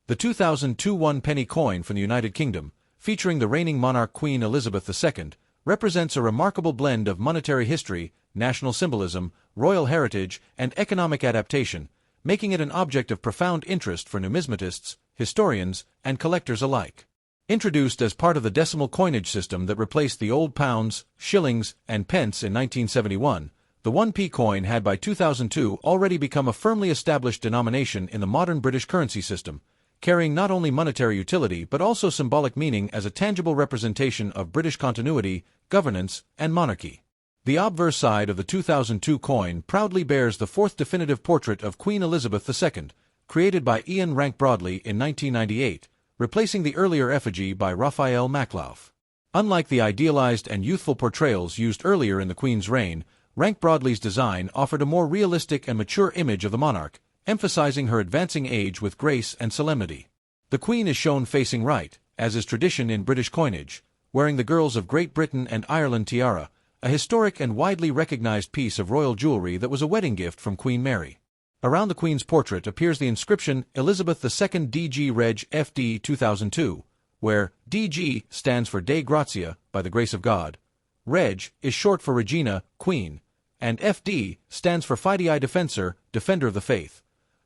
The 2002 one-penny coin from the United Kingdom, featuring the reigning monarch Queen Elizabeth II, represents a remarkable blend of monetary history, national symbolism, royal heritage, and economic adaptation, making it an object of profound interest for numismatists, historians, and collectors alike. Introduced as part of the decimal coinage system that replaced the old pounds, shillings, and pence in 1971, the 1p coin had by 2002 already become a firmly established denomination in the modern British currency system, carrying not only monetary utility but also symbolic meaning as a tangible representation of British continuity, governance, and monarchy. The obverse side of the 2002 coin proudly bears the fourth definitive portrait of Queen Elizabeth II, created by Ian Rank-Broadley in 1998, replacing the earlier effigy by Raphael Maklouf. Unlike the idealized and youthful portrayals used earlier in the Queen's reign, Rank-Broadley's design offered a more realistic and mature image of the monarch, emphasizing her advancing age with grace and solemnity. The Queen is shown facing right, as is tradition in British coinage, wearing the Girls of Great Britain and Ireland tiara, a historic and widely recognized piece of royal jewelry that was a wedding gift from Queen Mary. Around the Queen's portrait appears the inscription Elizabeth II DG Reg FD 2002, where DG stands for Dei Gratia, by the grace of God, Reg is short for Regina, Queen, and FD stands for Fidei Defensor, Defender of the Faith,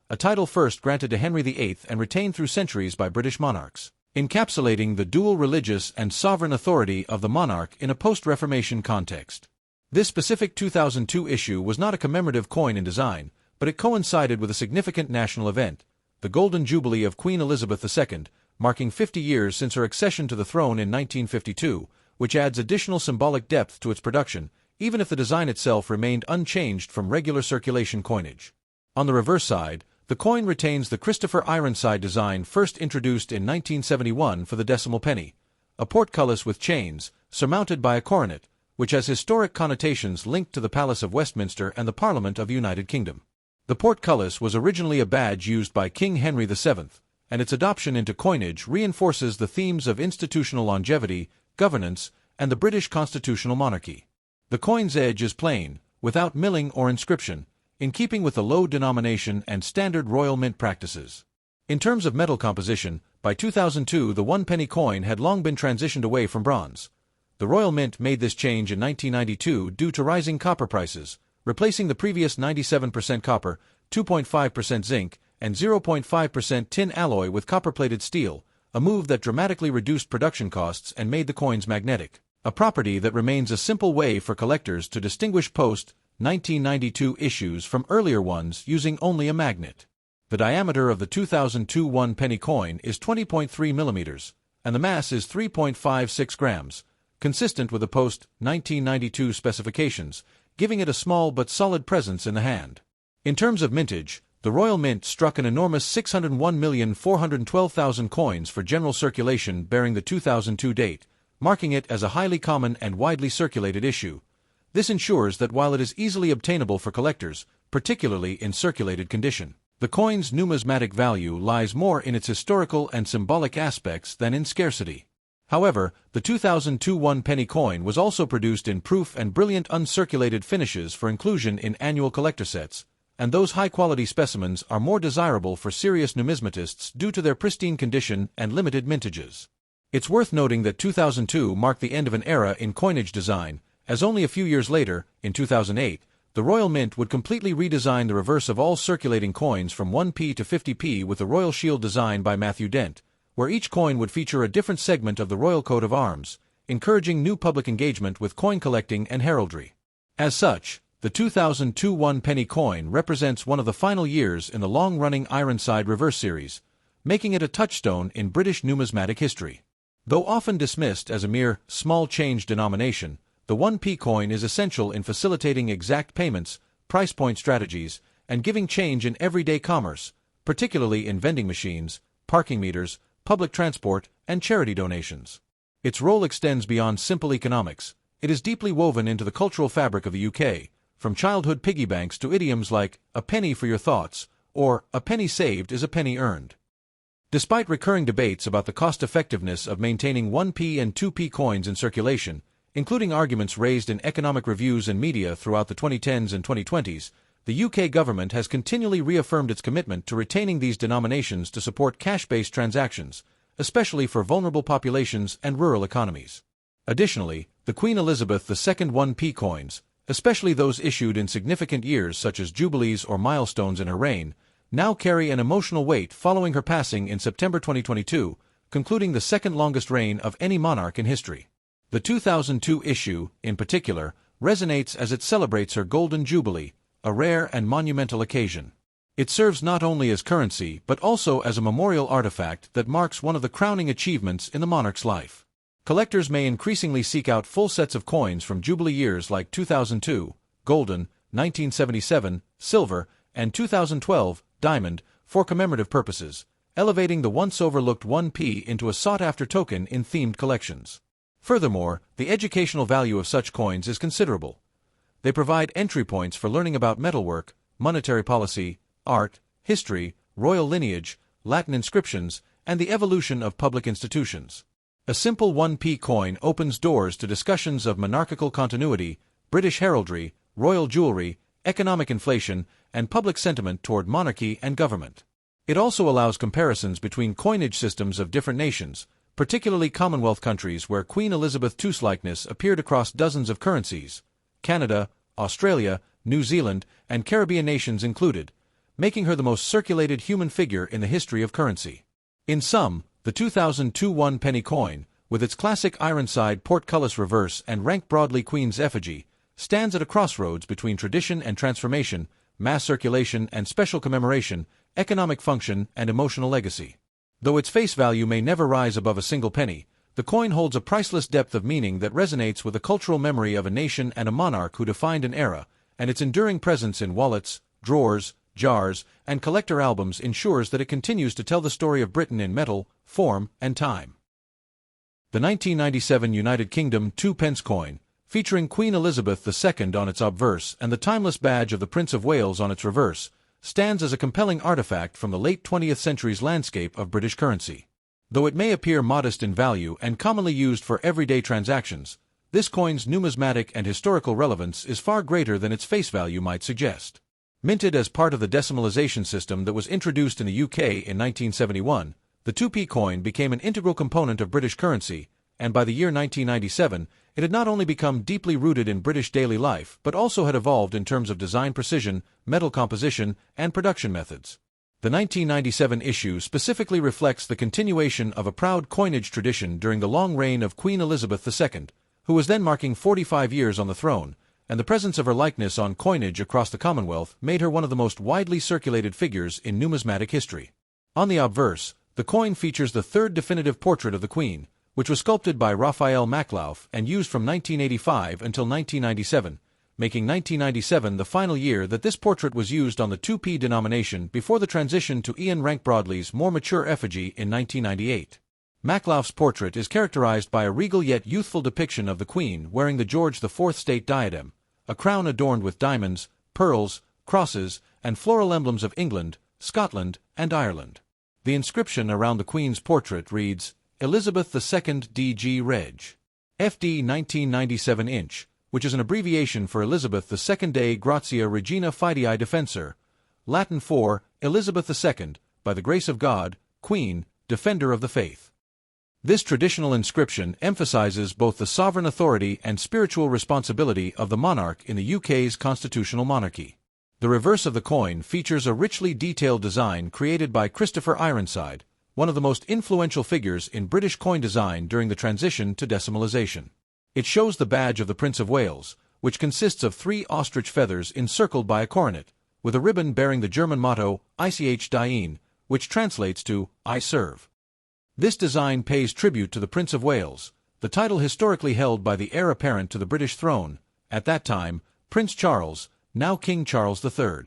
a title first granted to Henry VIII and retained through centuries by British monarchs, encapsulating the dual religious and sovereign authority of the monarch in a post-Reformation context. This specific 2002 issue was not a commemorative coin in design, but it coincided with a significant national event, the Golden Jubilee of Queen Elizabeth II, marking 50 years since her accession to the throne in 1952, which adds additional symbolic depth to its production, even if the design itself remained unchanged from regular circulation coinage. On the reverse side, the coin retains the Christopher Ironside design first introduced in 1971 for the decimal penny, a portcullis with chains, surmounted by a coronet, which has historic connotations linked to the Palace of Westminster and the Parliament of the United Kingdom. The portcullis was originally a badge used by King Henry VII, and its adoption into coinage reinforces the themes of institutional longevity, governance, and the British constitutional monarchy. The coin's edge is plain, without milling or inscription, in keeping with the low denomination and standard royal mint practices. In terms of metal composition, by 2002 the one-penny coin had long been transitioned away from bronze. The Royal Mint made this change in 1992 due to rising copper prices, replacing the previous 97% copper, 2.5% zinc, and 0.5% tin alloy with copper-plated steel, a move that dramatically reduced production costs and made the coins magnetic, a property that remains a simple way for collectors to distinguish post-1992 issues from earlier ones using only a magnet. The diameter of the 2002 one-penny coin is 20.3 millimeters, and the mass is 3.56 grams, consistent with the post-1992 specifications, giving it a small but solid presence in the hand. In terms of mintage, the Royal Mint struck an enormous 601,412,000 coins for general circulation bearing the 2002 date, marking it as a highly common and widely circulated issue. This ensures that while it is easily obtainable for collectors, particularly in circulated condition, the coin's numismatic value lies more in its historical and symbolic aspects than in scarcity. However, the 2002 one-penny coin was also produced in proof and brilliant uncirculated finishes for inclusion in annual collector sets, and those high-quality specimens are more desirable for serious numismatists due to their pristine condition and limited mintages. It's worth noting that 2002 marked the end of an era in coinage design, as only a few years later, in 2008, the Royal Mint would completely redesign the reverse of all circulating coins from 1p to 50p with the Royal Shield design by Matthew Dent, where each coin would feature a different segment of the royal coat of arms, encouraging new public engagement with coin collecting and heraldry. As such, the 2002 one-penny coin represents one of the final years in the long-running Ironside reverse series, making it a touchstone in British numismatic history. Though often dismissed as a mere small change denomination, the 1p coin is essential in facilitating exact payments, price point strategies, and giving change in everyday commerce, particularly in vending machines, parking meters, public transport, and charity donations. Its role extends beyond simple economics. It is deeply woven into the cultural fabric of the UK, from childhood piggy banks to idioms like, "a penny for your thoughts," or "a penny saved is a penny earned." Despite recurring debates about the cost-effectiveness of maintaining 1p and 2p coins in circulation, including arguments raised in economic reviews and media throughout the 2010s and 2020s, the UK government has continually reaffirmed its commitment to retaining these denominations to support cash-based transactions, especially for vulnerable populations and rural economies. Additionally, the Queen Elizabeth II 1p coins, especially those issued in significant years such as jubilees or milestones in her reign, now carry an emotional weight following her passing in September 2022, concluding the second longest reign of any monarch in history. The 2002 issue, in particular, resonates as it celebrates her Golden Jubilee, a rare and monumental occasion. It serves not only as currency but also as a memorial artifact that marks one of the crowning achievements in the monarch's life. Collectors may increasingly seek out full sets of coins from Jubilee years like 2002, Golden, 1977, Silver, and 2012, Diamond, for commemorative purposes, elevating the once overlooked 1p into a sought-after token in themed collections. Furthermore, the educational value of such coins is considerable. They provide entry points for learning about metalwork, monetary policy, art, history, royal lineage, Latin inscriptions, and the evolution of public institutions. A simple 1p coin opens doors to discussions of monarchical continuity, British heraldry, royal jewelry, economic inflation, and public sentiment toward monarchy and government. It also allows comparisons between coinage systems of different nations, particularly Commonwealth countries where Queen Elizabeth II's likeness appeared across dozens of currencies, Canada, Australia, New Zealand, and Caribbean nations included, making her the most circulated human figure in the history of currency. In sum, the 2002 1-penny coin, with its classic Ironside portcullis reverse and Rank-Broadley Queen's effigy, stands at a crossroads between tradition and transformation, mass circulation and special commemoration, economic function and emotional legacy. Though its face value may never rise above a single penny, the coin holds a priceless depth of meaning that resonates with the cultural memory of a nation and a monarch who defined an era, and its enduring presence in wallets, drawers, jars, and collector albums ensures that it continues to tell the story of Britain in metal, form, and time. The 1997 United Kingdom 2 pence coin, featuring Queen Elizabeth II on its obverse and the timeless badge of the Prince of Wales on its reverse, stands as a compelling artifact from the late 20th century's landscape of British currency. Though it may appear modest in value and commonly used for everyday transactions, this coin's numismatic and historical relevance is far greater than its face value might suggest. Minted as part of the decimalization system that was introduced in the UK in 1971, the 2p coin became an integral component of British currency, and by the year 1997, it had not only become deeply rooted in British daily life but also had evolved in terms of design precision, metal composition, and production methods. The 1997 issue specifically reflects the continuation of a proud coinage tradition during the long reign of Queen Elizabeth II, who was then marking 45 years on the throne, and the presence of her likeness on coinage across the Commonwealth made her one of the most widely circulated figures in numismatic history. On the obverse, the coin features the third definitive portrait of the Queen, which was sculpted by Raphael Maklouf and used from 1985 until 1997, making 1997 the final year that this portrait was used on the 2p denomination before the transition to Ian Rank-Broadley's more mature effigy in 1998. Maklouf's portrait is characterized by a regal yet youthful depiction of the Queen wearing the George IV state diadem, a crown adorned with diamonds, pearls, crosses, and floral emblems of England, Scotland, and Ireland. The inscription around the Queen's portrait reads, Elizabeth II D.G. Reg. FD 1997 inch, which is an abbreviation for Elizabeth II Dei Gratia Regina Fidei Defensor, Latin for Elizabeth II, by the grace of God, Queen, Defender of the Faith. This traditional inscription emphasizes both the sovereign authority and spiritual responsibility of the monarch in the UK's constitutional monarchy. The reverse of the coin features a richly detailed design created by Christopher Ironside, one of the most influential figures in British coin design during the transition to decimalization. It shows the badge of the Prince of Wales, which consists of 3 ostrich feathers encircled by a coronet, with a ribbon bearing the German motto Ich diene, which translates to I serve. This design pays tribute to the Prince of Wales, the title historically held by the heir apparent to the British throne, at that time, Prince Charles, now King Charles III.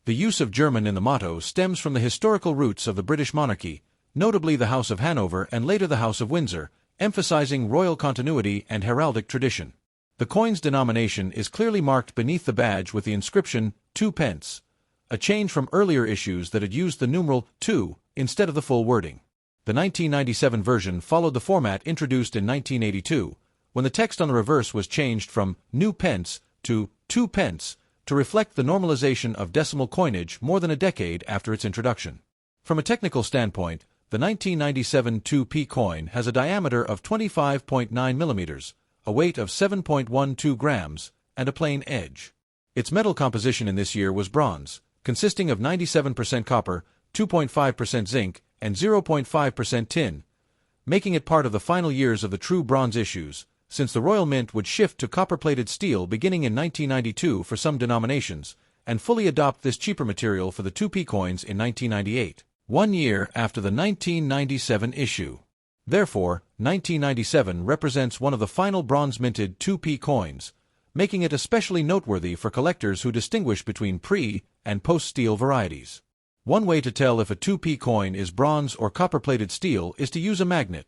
The use of German in the motto stems from the historical roots of the British monarchy, notably the House of Hanover and later the House of Windsor, emphasizing royal continuity and heraldic tradition. The coin's denomination is clearly marked beneath the badge with the inscription 2 pence, a change from earlier issues that had used the numeral 2 instead of the full wording. The 1997 version followed the format introduced in 1982, when the text on the reverse was changed from new pence to 2 pence, to reflect the normalization of decimal coinage more than a decade after its introduction. From a technical standpoint, the 1997 2p coin has a diameter of 25.9 millimeters, a weight of 7.12 grams, and a plain edge. Its metal composition in this year was bronze, consisting of 97% copper, 2.5% zinc, and 0.5% tin, making it part of the final years of the true bronze issues, since the Royal Mint would shift to copper-plated steel beginning in 1992 for some denominations, and fully adopt this cheaper material for the 2p coins in 1998, 1 year after the 1997 issue. Therefore, 1997 represents one of the final bronze-minted 2p coins, making it especially noteworthy for collectors who distinguish between pre- and post-steel varieties. One way to tell if a 2p coin is bronze or copper-plated steel is to use a magnet.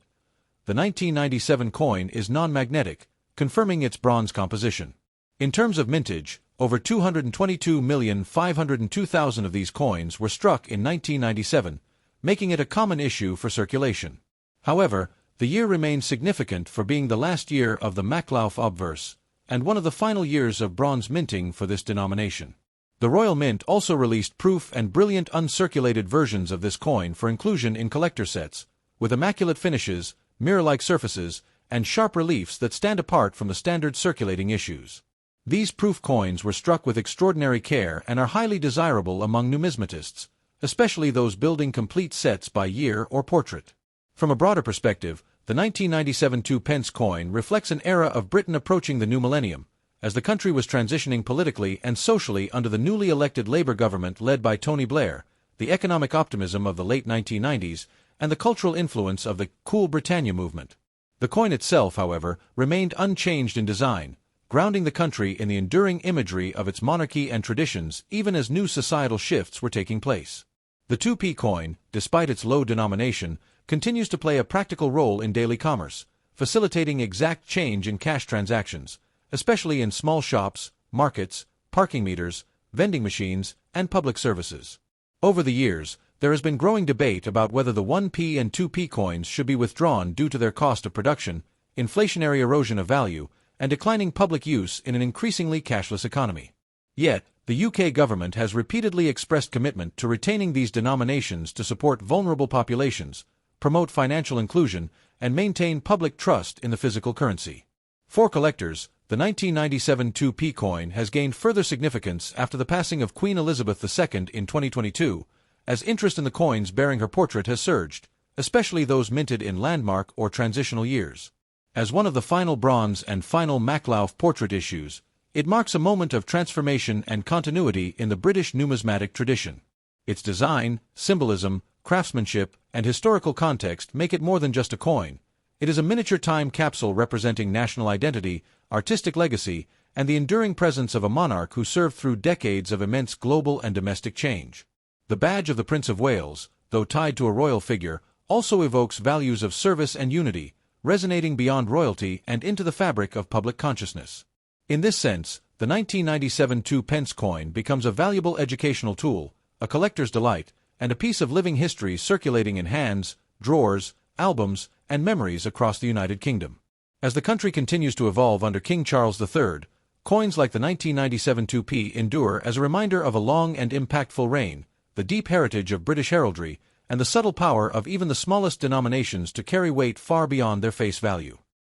The 1997 coin is non-magnetic, confirming its bronze composition. In terms of mintage, over 222,502,000 of these coins were struck in 1997, making it a common issue for circulation. However, the year remains significant for being the last year of the Maklouf obverse, and one of the final years of bronze minting for this denomination. The Royal Mint also released proof and brilliant uncirculated versions of this coin for inclusion in collector sets, with immaculate finishes, mirror-like surfaces, and sharp reliefs that stand apart from the standard circulating issues. These proof coins were struck with extraordinary care and are highly desirable among numismatists, especially those building complete sets by year or portrait. From a broader perspective, the 1997 2 pence coin reflects an era of Britain approaching the new millennium, as the country was transitioning politically and socially under the newly elected Labour government led by Tony Blair, the economic optimism of the late 1990s, and the cultural influence of the Cool Britannia movement. The coin itself, however, remained unchanged in design, grounding the country in the enduring imagery of its monarchy and traditions even as new societal shifts were taking place. The 2p coin, despite its low denomination, continues to play a practical role in daily commerce, facilitating exact change in cash transactions, especially in small shops, markets, parking meters, vending machines, and public services. Over the years, there has been growing debate about whether the 1p and 2p coins should be withdrawn due to their cost of production, inflationary erosion of value, and declining public use in an increasingly cashless economy. Yet, the UK government has repeatedly expressed commitment to retaining these denominations to support vulnerable populations, promote financial inclusion, and maintain public trust in the physical currency. For collectors, the 1997 2p coin has gained further significance after the passing of Queen Elizabeth II in 2022, as interest in the coins bearing her portrait has surged, especially those minted in landmark or transitional years. As one of the final bronze and final Maklouf portrait issues, it marks a moment of transformation and continuity in the British numismatic tradition. Its design, symbolism, craftsmanship, and historical context make it more than just a coin. It is a miniature time capsule representing national identity, artistic legacy, and the enduring presence of a monarch who served through decades of immense global and domestic change. The badge of the Prince of Wales, though tied to a royal figure, also evokes values of service and unity, resonating beyond royalty and into the fabric of public consciousness. In this sense, the 1997 2 pence coin becomes a valuable educational tool, a collector's delight, and a piece of living history circulating in hands, drawers, albums, and memories across the United Kingdom. As the country continues to evolve under King Charles III, coins like the 1997 2p endure as a reminder of a long and impactful reign, the deep heritage of British heraldry, and the subtle power of even the smallest denominations to carry weight far beyond their face value.